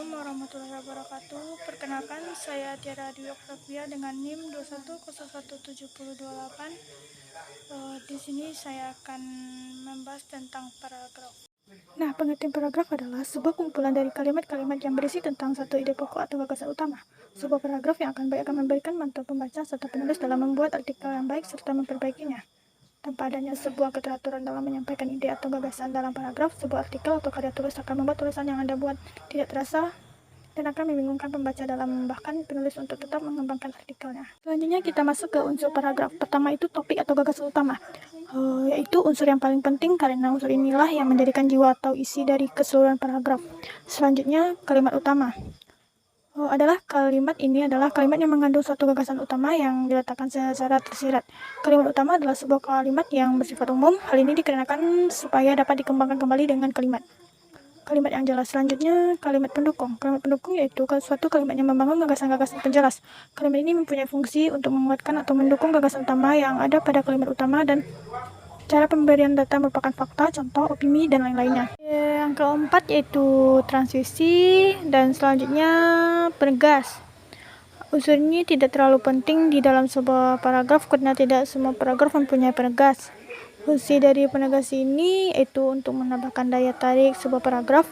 Assalamualaikum warahmatullahi wabarakatuh. Perkenalkan, saya Tiara Dwi Oktavia dengan NIM 21017028. Di sini saya akan membahas tentang paragraf. Nah, pengertian paragraf adalah sebuah kumpulan dari kalimat-kalimat yang berisi tentang satu ide pokok atau gagasan utama. Sebuah paragraf yang akan memberikan manfaat pembaca serta penulis dalam membuat artikel yang baik serta memperbaikinya. Tanpa adanya sebuah keteraturan dalam menyampaikan ide atau gagasan dalam paragraf, sebuah artikel atau karya tulis akan membuat tulisan yang Anda buat tidak terasa dan akan membingungkan pembaca dalam bahkan penulis untuk tetap mengembangkan artikelnya. Selanjutnya kita masuk ke unsur paragraf. Pertama itu topik atau gagasan utama, yaitu unsur yang paling penting karena unsur inilah yang menjadikan jiwa atau isi dari keseluruhan paragraf. Selanjutnya kalimat utama. Kalimat ini adalah kalimat yang mengandung suatu gagasan utama yang diletakkan secara tersirat. Kalimat utama adalah sebuah kalimat yang bersifat umum. Hal ini dikarenakan supaya dapat dikembangkan kembali dengan kalimat yang jelas. Selanjutnya kalimat pendukung. Kalimat pendukung yaitu suatu kalimat yang membangun gagasan-gagasan penjelas. Kalimat ini mempunyai fungsi untuk menguatkan atau mendukung gagasan utama yang ada pada kalimat utama, dan cara pemberian data merupakan fakta, contoh, opini, dan lain-lainnya. Yang keempat yaitu transisi, dan selanjutnya penegas. Unsur ini tidak terlalu penting di dalam sebuah paragraf karena tidak semua paragraf mempunyai penegas. Fungsi dari penegas ini yaitu untuk menambahkan daya tarik sebuah paragraf,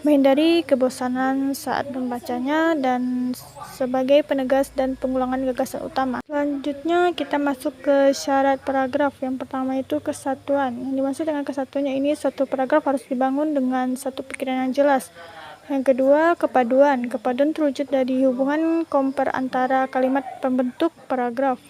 menghindari kebosanan saat membacanya, dan sebagai penegas dan pengulangan gagasan utama. Selanjutnya kita masuk ke syarat paragraf. Yang pertama itu kesatuan. Yang dimaksud dengan kesatuannya ini, suatu paragraf harus dibangun dengan satu pikiran yang jelas. Yang kedua, kepaduan. Kepaduan terwujud dari hubungan kompar antara kalimat pembentuk paragraf.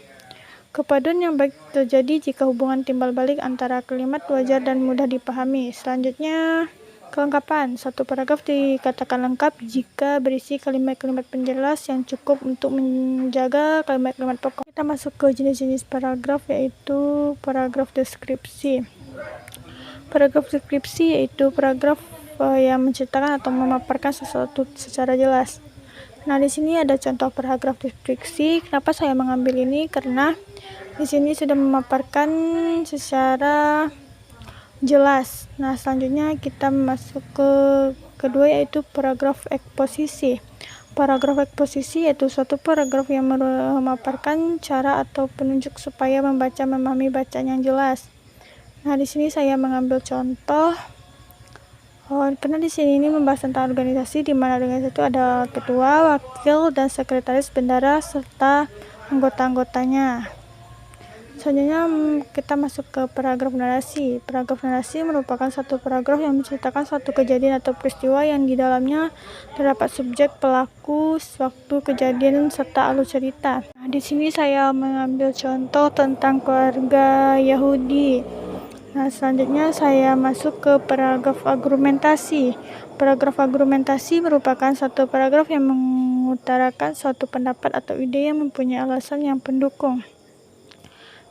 Kepaduan yang baik terjadi jika hubungan timbal balik antara kalimat wajar dan mudah dipahami. Selanjutnya, kelengkapan. Satu paragraf dikatakan lengkap jika berisi kalimat-kalimat penjelas yang cukup untuk menjaga kalimat-kalimat pokok. Kita masuk ke jenis-jenis paragraf, yaitu paragraf deskripsi. Paragraf deskripsi yaitu paragraf yang menceritakan atau memaparkan sesuatu secara jelas. Nah, di sini ada contoh paragraf deskripsi. Kenapa saya mengambil ini? Karena di sini sudah memaparkan secara jelas. Nah, selanjutnya kita masuk ke kedua, yaitu paragraf eksposisi. Paragraf eksposisi yaitu suatu paragraf yang memaparkan cara atau penunjuk supaya membaca memahami bacaan yang jelas. Nah, di sini saya mengambil contoh. Karena di sini ini membahas tentang organisasi, di mana organisasi itu ada ketua, wakil, dan sekretaris bendara serta anggota-anggotanya. Selanjutnya kita masuk ke paragraf narasi. Paragraf narasi merupakan satu paragraf yang menceritakan suatu kejadian atau peristiwa yang di dalamnya terdapat subjek, pelaku, waktu kejadian, serta alur cerita. Nah, di sini saya mengambil contoh tentang keluarga Yahudi. Nah, selanjutnya saya masuk ke paragraf argumentasi. Paragraf argumentasi merupakan satu paragraf yang mengutarakan suatu pendapat atau ide yang mempunyai alasan yang pendukung.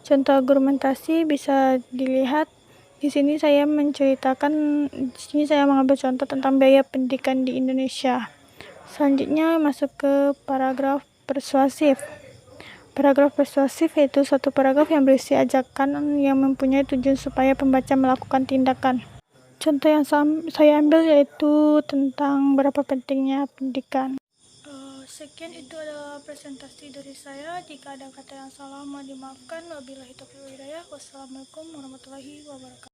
Contoh argumentasi bisa dilihat di sini. Saya mengambil contoh tentang biaya pendidikan di Indonesia. Selanjutnya masuk ke paragraf persuasif. Paragraf persuasif yaitu suatu paragraf yang berisi ajakan yang mempunyai tujuan supaya pembaca melakukan tindakan. Contoh yang saya ambil yaitu tentang berapa pentingnya pendidikan. Sekian, itu adalah presentasi dari saya. Jika ada kata yang salah mohon dimaafkan. Wabillahi taufiq wal hidayah. Wassalamualaikum warahmatullahi wabarakatuh.